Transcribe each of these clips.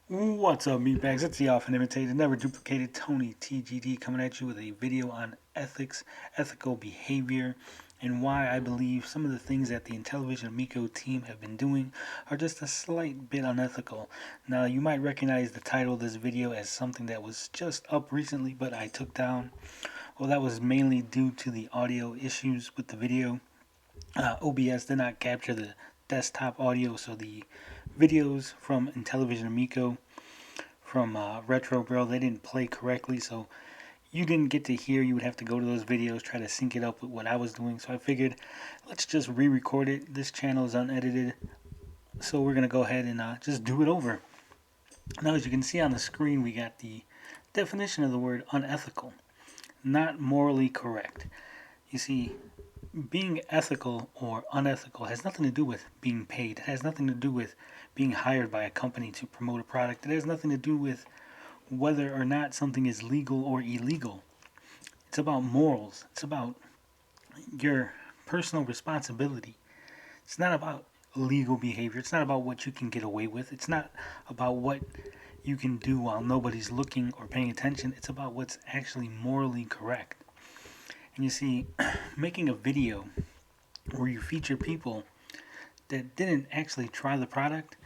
What's up, meatbags? It's the often imitated, never duplicated Tony TGD coming at you with a video on ethics, ethical behavior, and why I believe some of the things that the Intellivision Amico team have been doing are just a slight bit unethical. Now, you might recognize the title of this video as something that was just up recently, but I took down. Well, that was mainly due to the audio issues with the video. OBS did not capture the desktop audio, so the videos from Intellivision Amico from Retro Bro, they didn't play correctly, so you didn't get to hear. You would have to go to those videos, try to sync it up with what I was doing. So I figured, let's just re-record it. This channel is unedited, so we're gonna go ahead and just do it over. Now, as you can see on the screen, we got the definition of the word unethical, not morally correct. You see, being ethical or unethical has nothing to do with being paid. It has nothing to do with being hired by a company to promote a product. It has nothing to do with whether or not something is legal or illegal. It's about morals. It's about your personal responsibility. It's not about legal behavior. It's not about what you can get away with. It's not about what you can do while nobody's looking or paying attention. It's about what's actually morally correct. And you see, making a video where you feature people that didn't actually try the product,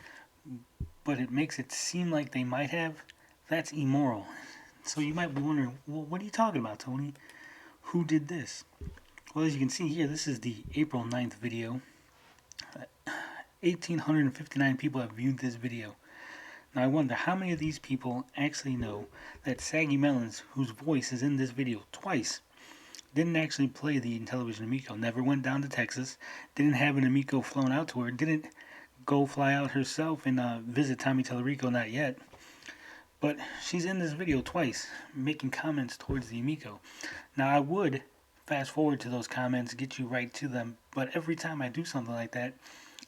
but it makes it seem like they might have, that's immoral. So you might be wondering, well, what are you talking about, Tony? Who did this? Well, as you can see here, this is the April 9th video. 1,859 people have viewed this video. Now I wonder how many of these people actually know that Saggy Melons, whose voice is in this video twice, didn't actually play the Intellivision Amico, never went down to Texas, didn't have an Amico flown out to her, didn't go fly out herself and visit Tommy Tallarico, not yet. But she's in this video twice, making comments towards the Amico. Now I would fast forward to those comments, get you right to them, but every time I do something like that,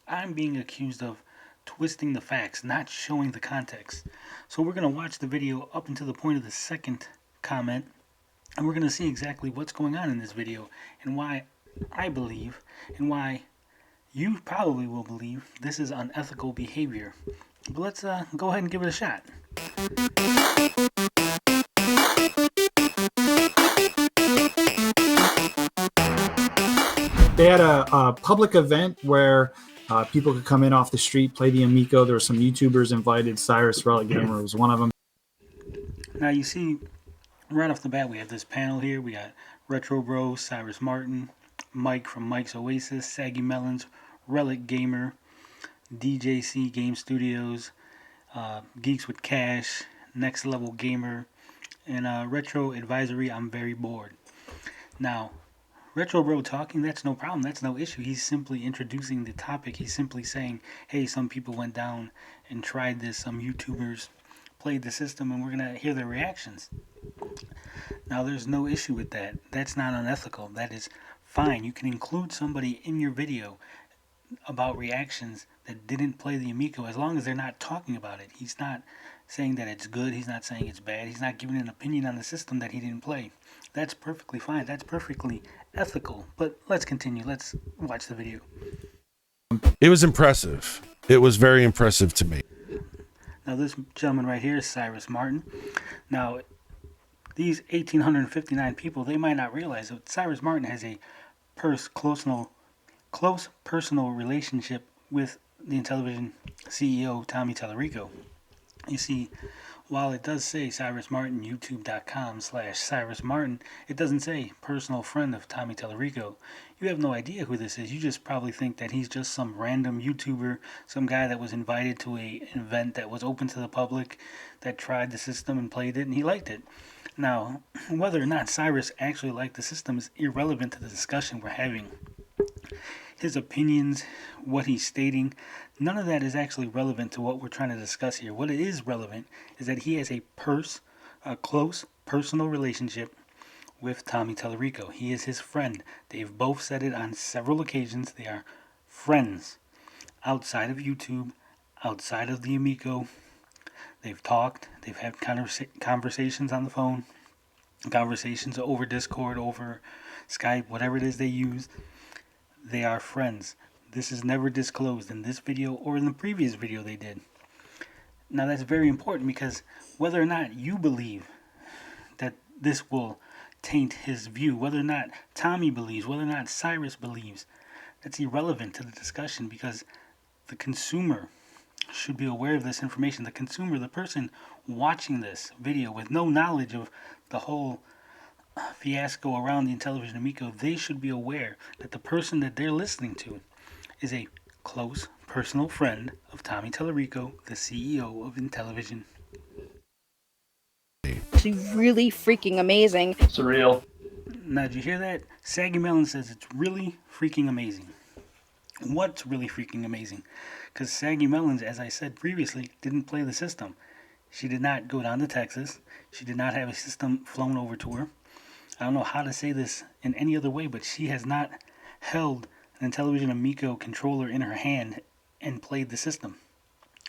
I'm being accused of twisting the facts, not showing the context. So we're going to watch the video up until the point of the second comment, and we're going to see exactly what's going on in this video and why I believe and why you probably will believe this is unethical behavior. But let's go ahead and give it a shot. They had a public event where people could come in off the street, play the Amico. There were some YouTubers invited. Cyrus Relic Gamer was one of them. Now you see, right off the bat, we have this panel here. We got Retro Bro, Cyrus Martin, Mike from Mike's Oasis, Saggy Melons, Relic Gamer, DJC Game Studios, Geeks with Cash, Next Level Gamer, and Retro Advisory. I'm very bored. Now, Retro Bro talking, that's no problem. That's no issue. He's simply introducing the topic. He's simply saying, hey, some people went down and tried this. Some YouTubers played the system, and we're going to hear their reactions. Now, there's no issue with that. That's not unethical. That is fine. You can include somebody in your video about reactions that didn't play the Amico as long as they're not talking about it. He's not saying that it's good. He's not saying it's bad. He's not giving an opinion on the system that he didn't play. That's perfectly fine. That's perfectly ethical. But let's continue. Let's watch the video. It was impressive. It was very impressive to me. Now, this gentleman right here is Cyrus Martin. Now, these 1,859 people, they might not realize that Cyrus Martin has a close personal relationship with the Intellivision CEO, Tommy Tallarico. You see, while it does say Cyrus Martin, youtube.com/Cyrus Martin, it doesn't say personal friend of Tommy Tallarico. You have no idea who this is. You just probably think that he's just some random YouTuber, some guy that was invited to an event that was open to the public, that tried the system and played it, and he liked it. Now, whether or not Cyrus actually liked the system is irrelevant to the discussion we're having. His opinions, what he's stating, none of that is actually relevant to what we're trying to discuss here. What it is relevant is that he has a close personal relationship with Tommy Tallarico. He is his friend. They've both said it on several occasions. They are friends outside of YouTube, outside of the Amico. They've talked. They've had conversations on the phone, conversations over Discord, over Skype, whatever it is they use. They are friends. This is never disclosed in this video or in the previous video they did. Now that's very important because whether or not you believe that this will taint his view, whether or not Tommy believes, whether or not Cyrus believes, that's irrelevant to the discussion because the consumer should be aware of this information. The consumer, the person watching this video with no knowledge of the whole fiasco around the Intellivision Amico, they should be aware that the person that they're listening to is a close personal friend of Tommy Tallarico, the CEO of Intellivision. Actually really freaking amazing. Surreal. Now, did you hear that? Saggy Melon says it's really freaking amazing. What's really freaking amazing? Because Saggy Melons, as I said previously, didn't play the system. She did not go down to Texas. She did not have a system flown over to her. I don't know how to say this in any other way, but she has not held an Intellivision Amico controller in her hand and played the system.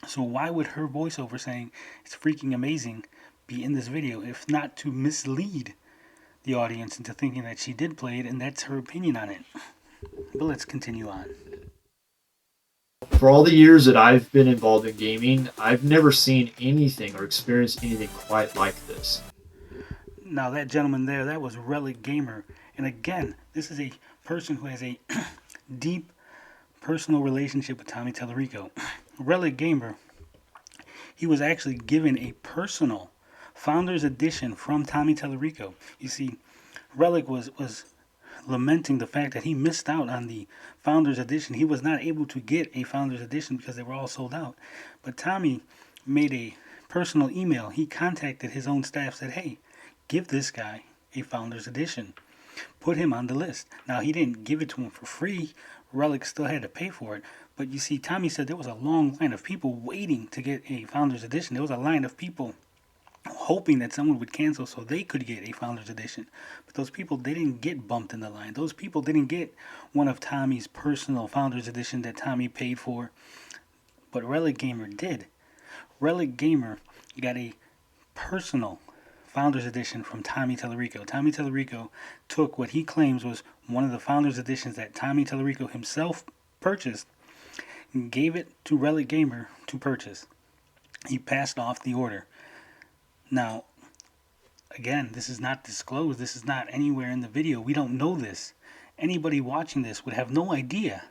So why would her voiceover saying it's freaking amazing be in this video if not to mislead the audience into thinking that she did play it and that's her opinion on it? But let's continue on. For all the years that I've been involved in gaming, I've never seen anything or experienced anything quite like this. Now that gentleman there, that was Relic Gamer. And again, this is a person who has a deep personal relationship with Tommy Tallarico. Relic Gamer, he was actually given a personal Founders Edition from Tommy Tallarico. You see, Relic was lamenting the fact that he missed out on the Founders Edition. He was not able to get a Founders Edition because they were all sold out. But Tommy made a personal email. He contacted his own staff, said, hey, give this guy a Founders Edition. Put him on the list. Now, he didn't give it to him for free. Relic still had to pay for it. But you see, Tommy said there was a long line of people waiting to get a Founders Edition. There was a line of people hoping that someone would cancel so they could get a Founders Edition. But those people, they didn't get bumped in the line. Those people didn't get one of Tommy's personal Founders Edition that Tommy paid for. But Relic Gamer did. Relic Gamer got a personal Founders Edition from Tommy Tallarico. Tommy Tallarico took what he claims was one of the Founders Editions that Tommy Tallarico himself purchased and gave it to Relic Gamer to purchase. He passed off the order. Now, again, this is not disclosed. This is not anywhere in the video. We don't know this. Anybody watching this would have no idea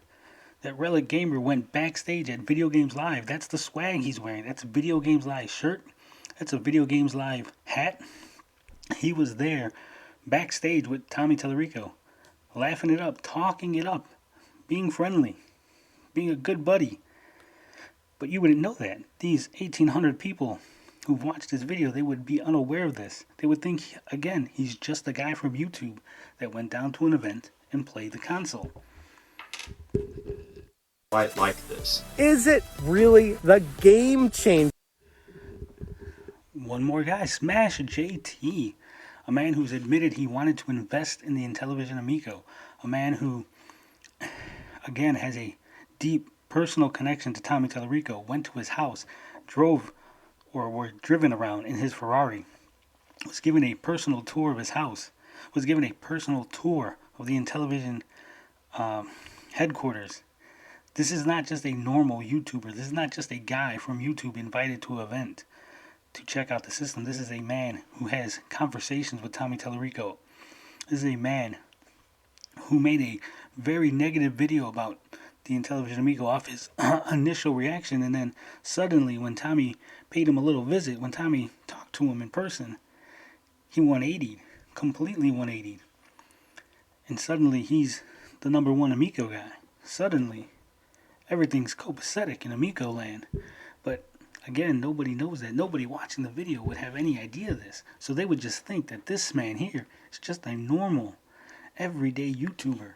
that Relic Gamer went backstage at Video Games Live. That's the swag he's wearing. That's a Video Games Live shirt. That's a Video Games Live hat. He was there backstage with Tommy Tallarico, laughing it up, talking it up, being friendly, being a good buddy. But you wouldn't know that. These 1,800 people who've watched this video, they would be unaware of this. They would think, again, he's just a guy from YouTube that went down to an event and played the console. Quite like this. Is it really the game changer? One more guy, Smash JT, a man who's admitted he wanted to invest in the Intellivision Amico, a man who, again, has a deep personal connection to Tommy Tallarico, went to his house, drove or were driven around in his Ferrari, was given a personal tour of his house, was given a personal tour of the Intellivision headquarters. This is not just a normal YouTuber. This is not just a guy from YouTube invited to an event to check out the system. This is a man who has conversations with Tommy Tallarico. This is a man who made a very negative video about the Intellivision Amico off his initial reaction, and then suddenly when Tommy paid him a little visit, when Tommy talked to him in person, he 180'd, completely 180'd. And suddenly he's the number one Amico guy. Suddenly everything's copacetic in Amico land. But again, nobody knows that. Nobody watching the video would have any idea of this. So they would just think that this man here is just a normal, everyday YouTuber.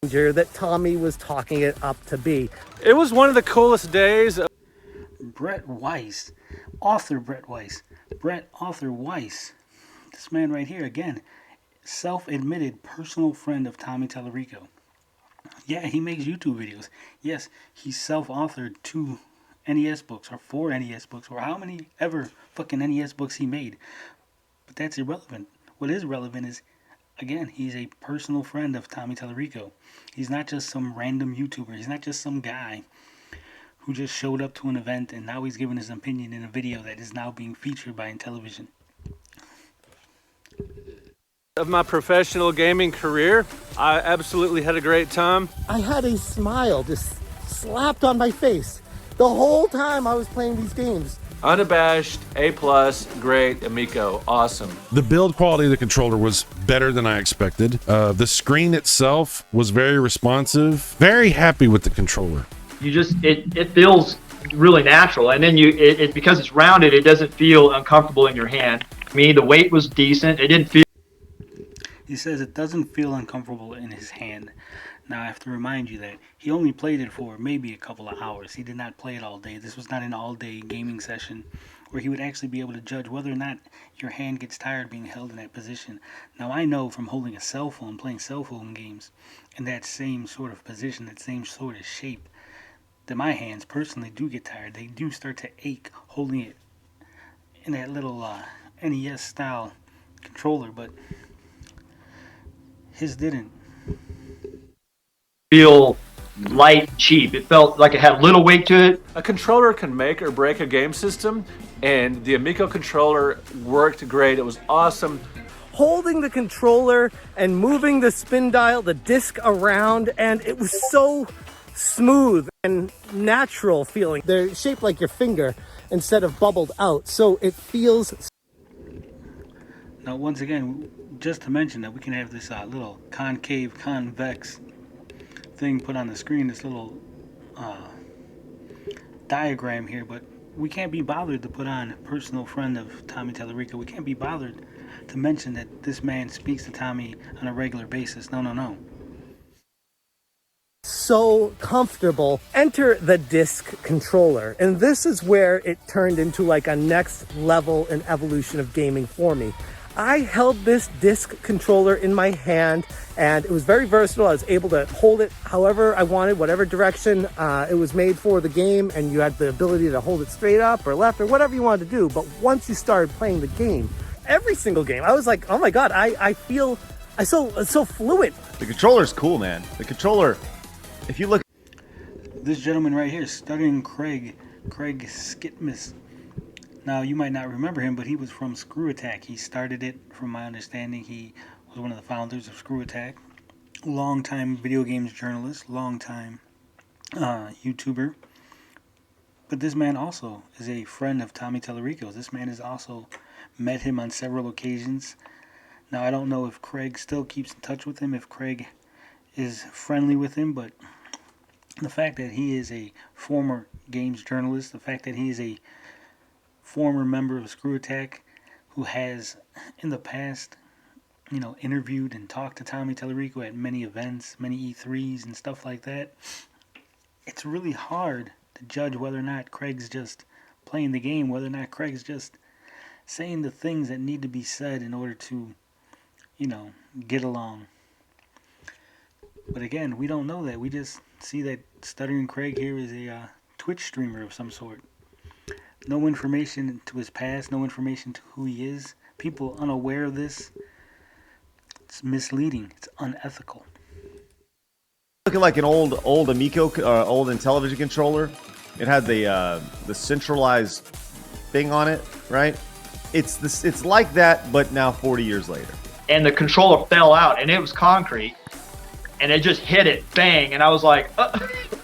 That Tommy was talking it up to be. It was one of the coolest days. Brett Weiss, author Brett Weiss. Brett Author Weiss. This man right here, again, self-admitted personal friend of Tommy Tallarico. Yeah, he makes YouTube videos. Yes, he self-authored 2 NES books or 4 NES books or how many ever fucking NES books he made. But that's irrelevant. What is relevant is, again, he's a personal friend of Tommy Tallarico. He's not just some random YouTuber. He's not just some guy who just showed up to an event and now he's giving his opinion in a video that is now being featured by Intellivision. Of my professional gaming career, I absolutely had a great time. I had a smile just slapped on my face the whole time I was playing these games. Unabashed, A+, great, Amico, awesome. The build quality of the controller was better than I expected. The screen itself was very responsive. Very happy with the controller. You just it feels really natural, and then it because it's rounded, it doesn't feel uncomfortable in your hand. I mean, the weight was decent. It didn't feel. He says it doesn't feel uncomfortable in his hand. Now I have to remind you that he only played it for maybe a couple of hours. He did not play it all day. This was not an all-day gaming session where he would actually be able to judge whether or not your hand gets tired being held in that position. Now I know from holding a cell phone, playing cell phone games, in that same sort of position, that same sort of shape, that my hands personally do get tired. They do start to ache holding it in that little NES style controller, but his didn't. Feel light and cheap. It felt like it had little weight to it. A controller can make or break a game system, and the Amico controller worked great. It was awesome. Holding the controller and moving the spin dial, the disc around, and it was so smooth and natural feeling. They're shaped like your finger instead of bubbled out, so it feels. Now once again, just to mention that we can have this little concave, convex thing put on the screen, this little diagram here, but we can't be bothered to put on personal friend of Tommy Tallarico. We can't be bothered to mention that this man speaks to Tommy on a regular basis. No. So comfortable. Enter the disc controller, and this is where it turned into like a next level in evolution of gaming for me. I held this disc controller in my hand, and it was very versatile. I was able to hold it however I wanted, whatever direction it was made for the game, and you had the ability to hold it straight up or left or whatever you wanted to do. But once you started playing the game, every single game, I was like, oh my god, I feel so fluid. The controller's cool, man. The controller, if you look. This gentleman right here, studying Craig Skitmus. Now, you might not remember him, but he was from Screw Attack. He started it, from my understanding. He was one of the founders of Screw Attack. Long-time video games journalist, long-time YouTuber. But this man also is a friend of Tommy Tallarico's. This man has also met him on several occasions. Now, I don't know if Craig still keeps in touch with him, if Craig is friendly with him, but the fact that he is a former games journalist, the fact that he is a former member of Screw Attack who has in the past, interviewed and talked to Tommy Tallarico at many events, many E3s and stuff like that. It's really hard to judge whether or not Craig's just playing the game, whether or not Craig's just saying the things that need to be said in order to, get along. But again, we don't know that. We just see that Stuttering Craig here is a Twitch streamer of some sort. No information to his past, no information to who he is. People unaware of this. It's misleading. It's unethical. Looking like an old Amico, old Intellivision controller. It had the centralized thing on it, right? It's like that, but now 40 years later. And the controller fell out, and it was concrete, and it just hit it, bang, and I was like,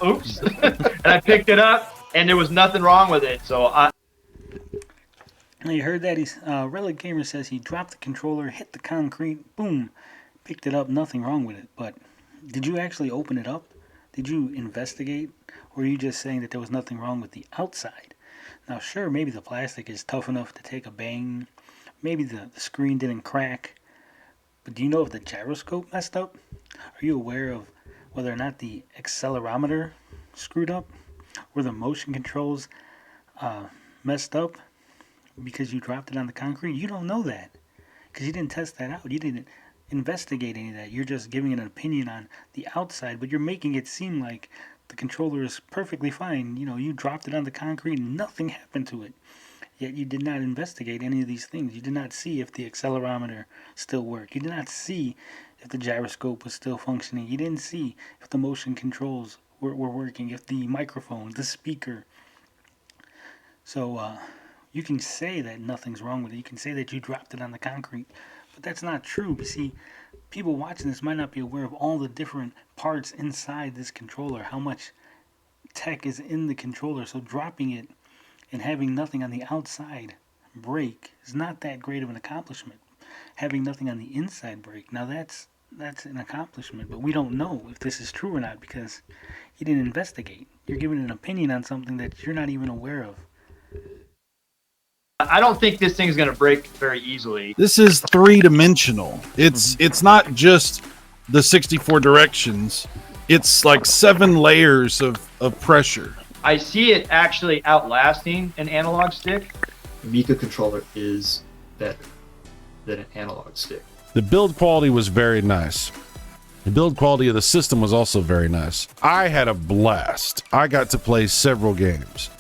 oops. And I picked it up, and there was nothing wrong with it. So Now you heard that. Relic Gamer says he dropped the controller, hit the concrete, boom, picked it up, nothing wrong with it. But did you actually open it up? Did you investigate? Or are you just saying that there was nothing wrong with the outside? Now sure, maybe the plastic is tough enough to take a bang. Maybe the screen didn't crack. But do you know if the gyroscope messed up? Are you aware of whether or not the accelerometer screwed up? Were the motion controls messed up because you dropped it on the concrete? You don't know that because you didn't test that out. You didn't investigate any of that. You're just giving an opinion on the outside, but you're making it seem like the controller is perfectly fine. You dropped it on the concrete and nothing happened to it. Yet you did not investigate any of these things. You did not see if the accelerometer still worked. You did not see if the gyroscope was still functioning. You didn't see if the motion controls were working, if the microphone, the speaker. So you can say that nothing's wrong with it. You can say that you dropped it on the concrete, but that's not true. You see, people watching this might not be aware of all the different parts inside this controller, how much tech is in the controller. So dropping it and having nothing on the outside break is not that great of an accomplishment. Having nothing on the inside break, now that's an accomplishment, but we don't know if this is true or not because you didn't investigate. You're giving an opinion on something that you're not even aware of. I don't think this thing's going to break very easily. This is three-dimensional. It's not just the 64 directions. It's like 7 layers of pressure. I see it actually outlasting an analog stick. The Amico controller is better than an analog stick. The build quality was very nice. The build quality of the system was also very nice. I had a blast. I got to play several games.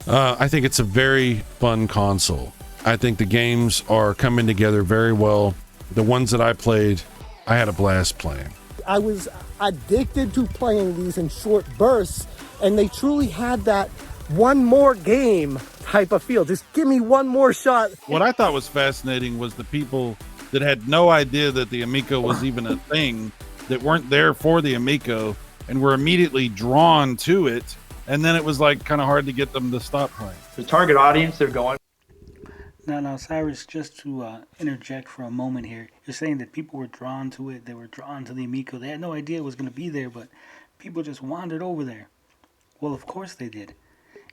I think it's a very fun console. I think the games are coming together very well. The ones that I played, I had a blast playing. I was addicted to playing these in short bursts, and they truly had that one more game type of feel. Just give me one more shot. What I thought was fascinating was the people that had no idea that the Amico was even a thing, that weren't there for the Amico and were immediately drawn to it. And then it was like kind of hard to get them to stop playing. The target audience they're going. Now, Cyrus, just to interject for a moment here, you're saying that people were drawn to it, they were drawn to the Amico. They had no idea it was going to be there, but people just wandered over there. Well, of course they did.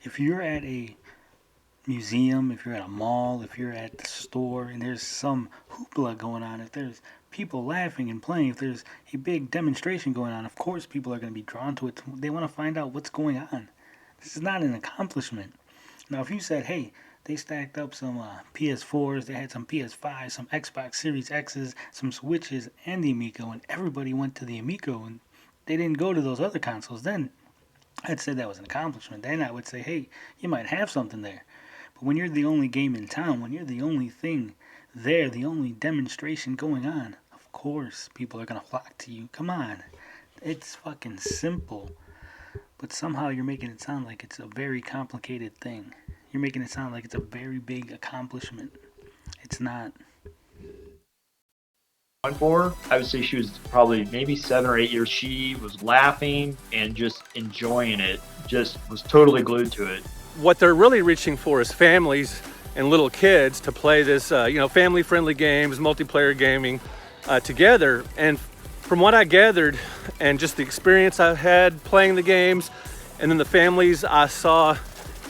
If you're at a museum, if you're at a mall, if you're at the store, and there's some hoopla going on, if there's people laughing and playing, if there's a big demonstration going on, of course people are going to be drawn to it. They want to find out what's going on. This is not an accomplishment. Now, if you said, hey, they stacked up some PS4s, they had some PS5s, some Xbox Series X's, some Switches, and the Amico, and everybody went to the Amico, and they didn't go to those other consoles, then I'd say that was an accomplishment. Then I would say, hey, you might have something there. But when you're the only game in town, when you're the only thing there, the only demonstration going on, of course people are going to flock to you. Come on. It's fucking simple. But somehow you're making it sound like it's a very complicated thing. You're making it sound like it's a very big accomplishment. It's not. For, I would say she was probably maybe 7 or 8 years. She was laughing and just enjoying it. Just was totally glued to it. What they're really reaching for is families and little kids to play this, family-friendly games, multiplayer gaming together. And from what I gathered and just the experience I had playing the games, and then the families I saw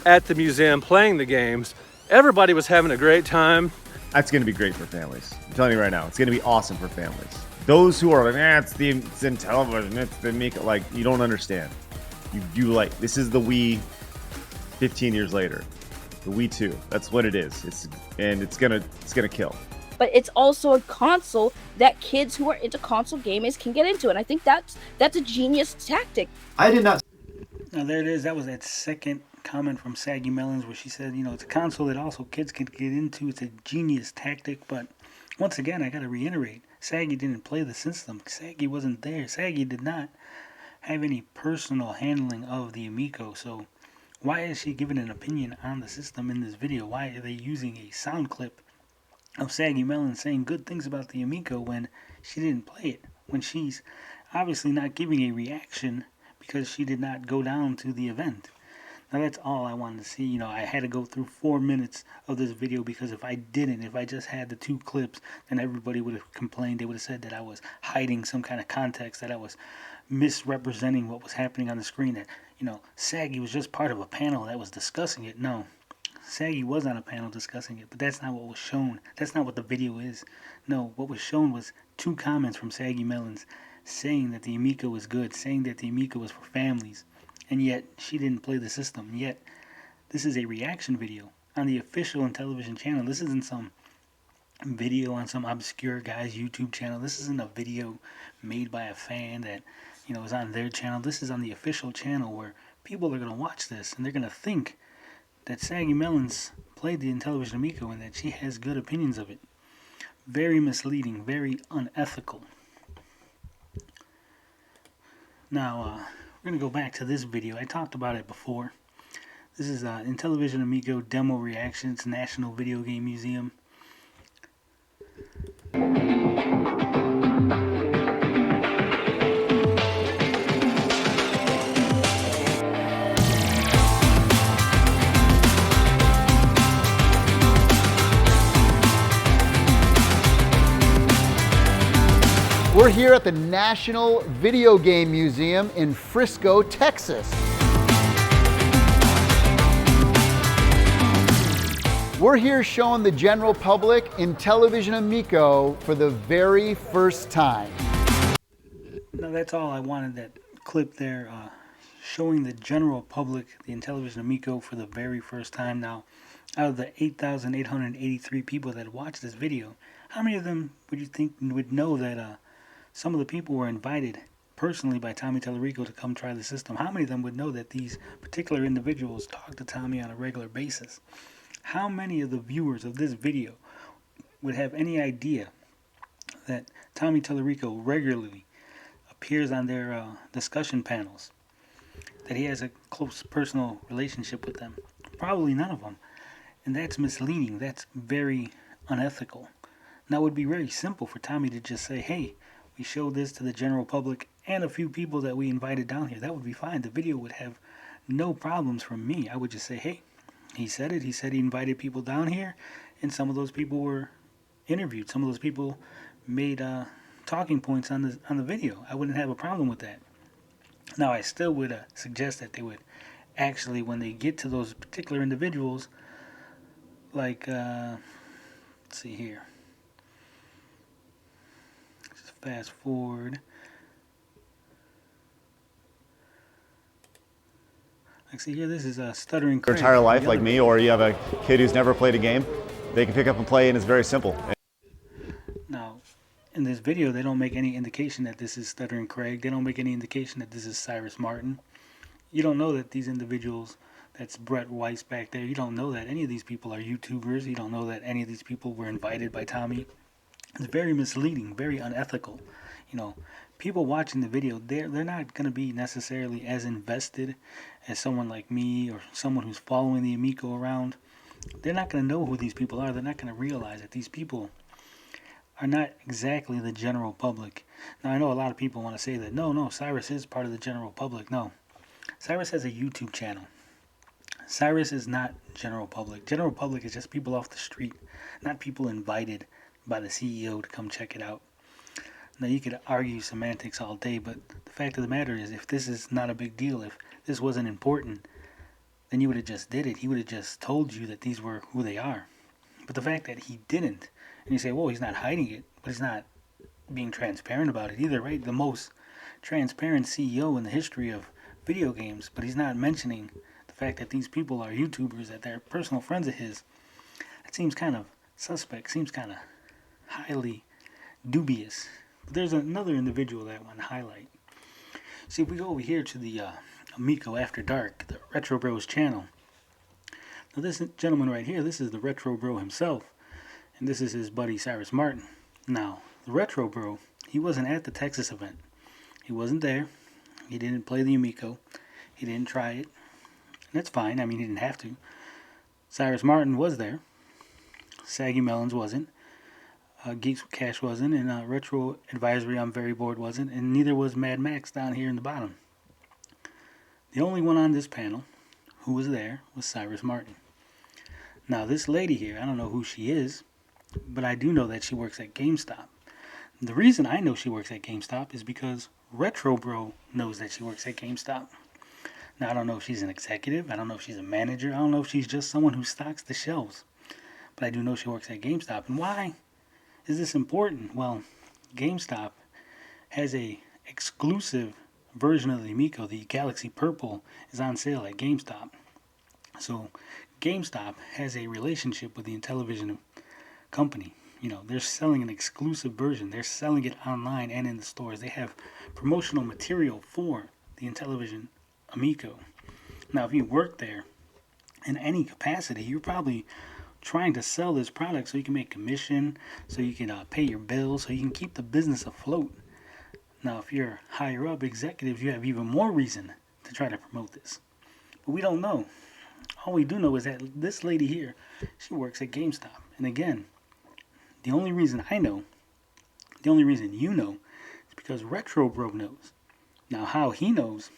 at the museum playing the games, everybody was having a great time. That's going to be great for families. I'm telling you right now, it's going to be awesome for families. Those who are like, it's Intellivision, it's the Amico, like, you don't understand. You like, this is the Wii 15 years later. The Wii 2. That's what it is. It's gonna kill. But it's also a console that kids who are into console gaming can get into, and I think that's a genius tactic. I did not. Now there it is. That was that second comment from Saggy Melons where she said, it's a console that also kids can get into. It's a genius tactic. But once again, I got to reiterate, Saggy didn't play the system. Saggy wasn't there. Saggy did not have any personal handling of the Amico. So why is she giving an opinion on the system in this video? Why are they using a sound clip of Saggy Melon saying good things about the Amico when she didn't play it? When she's obviously not giving a reaction because she did not go down to the event. Now that's all I wanted to see. I had to go through 4 minutes of this video because if I just had the 2 clips, then everybody would have complained. They would have said that I was hiding some kind of context, that I was misrepresenting what was happening on the screen, that, Saggy was just part of a panel that was discussing it. No, Saggy was on a panel discussing it, but that's not what was shown. That's not what the video is. No, what was shown was 2 comments from Saggy Melons saying that the Amico was good, saying that the Amico was for families, and yet she didn't play the system. Yet this is a reaction video on the official Intellivision channel. This isn't some video on some obscure guy's YouTube channel. This isn't a video made by a fan that is on their channel. This is on the official channel where people are going to watch this and they're going to think that Saggy Melons played the Intellivision Amico and that she has good opinions of it. Very misleading, very unethical. Now, We're going to go back to this video. I talked about it before. This is Intellivision Amico Demo Reactions, National Video Game Museum. We're here at the National Video Game Museum in Frisco, Texas. We're here showing the general public Intellivision Amico for the very first time. No, that's all I wanted, that clip there, showing the general public the Intellivision Amico for the very first time. Now, out of the 8,883 people that watched this video, how many of them would you think would know that some of the people were invited personally by Tommy Tallarico to come try the system? How many of them would know that these particular individuals talk to Tommy on a regular basis? How many of the viewers of this video would have any idea that Tommy Tallarico regularly appears on their discussion panels, that he has a close personal relationship with them? Probably none of them. And that's misleading. That's very unethical. Now, it would be very simple for Tommy to just say, hey, we showed this to the general public and a few people that we invited down here. That would be fine. The video would have no problems from me. I would just say, hey, he said it. He said he invited people down here, and some of those people were interviewed. Some of those people made talking points on the video. I wouldn't have a problem with that. Now, I still would suggest that they would actually, when they get to those particular individuals, like, let's see here. Fast forward. Like, see here, this is a stuttering Their Craig. entire life, like me, or you have a kid who's never played a game, they can pick up and play, and it's very simple. Now, in this video, they don't make any indication that this is Stuttering Craig. They don't make any indication that this is Cyrus Martin. You don't know that these individuals, that's Brett Weiss back there, you don't know that any of these people are YouTubers. You don't know that any of these people were invited by Tommy. It's very misleading, very unethical. You know, people watching the video, they're not going to be necessarily as invested as someone like me or someone who's following the Amico around. They're not going to know who these people are. They're not going to realize that these people are not exactly the general public. Now, I know a lot of people want to say that, no, Cyrus is part of the general public. No, Cyrus has a YouTube channel. Cyrus is not general public. General public is just people off the street, not people invited by the CEO to come check it out. Now, you could argue semantics all day, but the fact of the matter is, if this is not a big deal, if this wasn't important, then you would have just did it. He would have just told you that these were who they are. But the fact that he didn't, and you say, well, he's not hiding it, but he's not being transparent about it either, right? The most transparent CEO in the history of video games, but he's not mentioning the fact that these people are YouTubers, that they're personal friends of his. That seems kind of suspect, seems kind of highly dubious. But there's another individual that I want to highlight. See, if we go over here to the Amico After Dark, the Retro Bros channel. Now, this gentleman right here, this is the Retro Bro himself, and this is his buddy Cyrus Martin. Now, the Retro Bro, he wasn't at the Texas event. He wasn't there. He didn't play the Amico. He didn't try it. And that's fine. I mean, he didn't have to. Cyrus Martin was there. Saggy Melons wasn't. Geeks with Cash wasn't, and Retro Advisory I'm Very Bored wasn't, and neither was Mad Max down here in the bottom. The only one on this panel who was there was Cyrus Martin. Now, this lady here, I don't know who she is, but I do know that she works at GameStop. The reason I know she works at GameStop is because Retro Bro knows that she works at GameStop. Now, I don't know if she's an executive, I don't know if she's a manager, I don't know if she's just someone who stocks the shelves, but I do know she works at GameStop. And why is this important? Well, GameStop has a exclusive version of the Amico. The Galaxy Purple is on sale at GameStop. So GameStop has a relationship with the Intellivision company. You know, they're selling an exclusive version. They're selling it online and in the stores. They have promotional material for the Intellivision Amico. Now, if you work there in any capacity, you're probably trying to sell this product so you can make commission, so you can pay your bills, so you can keep the business afloat. Now, if you're higher up executives, you have even more reason to try to promote this. But we don't know. All we do know is that this lady here, she works at GameStop. And again, the only reason I know, the only reason you know, is because Retro Bro knows. Now, how he knows,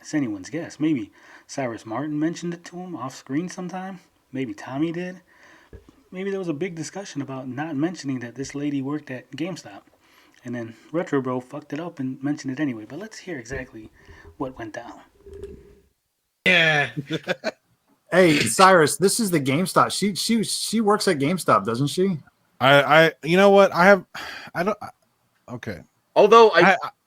it's anyone's guess. Maybe Cyrus Martin mentioned it to him off screen sometime. Maybe Tommy did. Maybe there was a big discussion about not mentioning that this lady worked at GameStop. And then Retro Bro fucked it up and mentioned it anyway. But let's hear exactly what went down. Yeah. Hey, Cyrus, this is the GameStop. She works at GameStop, doesn't she? You know what? Okay. Although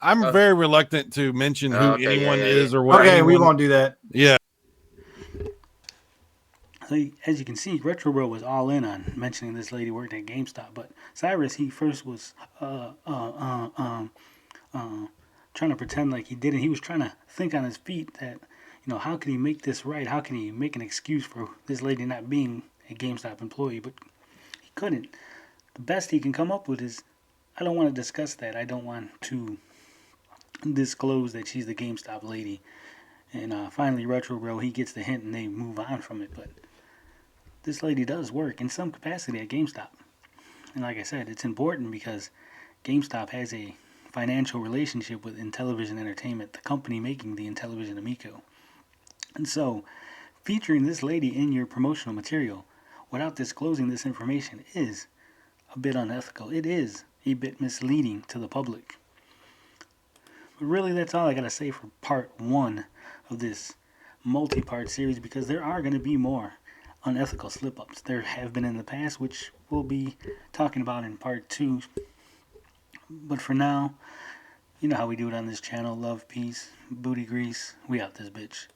I'm very reluctant to mention who anyone is or what. Okay, we won't do that. Yeah. So as you can see, Retro Bro was all in on mentioning this lady worked at GameStop. But Cyrus, he first was trying to pretend like he didn't. He was trying to think on his feet that, how can he make this right? How can he make an excuse for this lady not being a GameStop employee? But he couldn't. The best he can come up with is, I don't want to discuss that. I don't want to disclose that she's the GameStop lady. And finally, Retro Bro, he gets the hint and they move on from it. But this lady does work in some capacity at GameStop. And like I said, it's important because GameStop has a financial relationship with Intellivision Entertainment, the company making the Intellivision Amico. And so, featuring this lady in your promotional material without disclosing this information is a bit unethical. It is a bit misleading to the public. But really, that's all I gotta say for part 1 of this multi-part series, because there are going to be more unethical slip-ups. There have been in the past, which we'll be talking about in part 2. But for now, you know how we do it on this channel. Love, peace, booty grease. We out this bitch.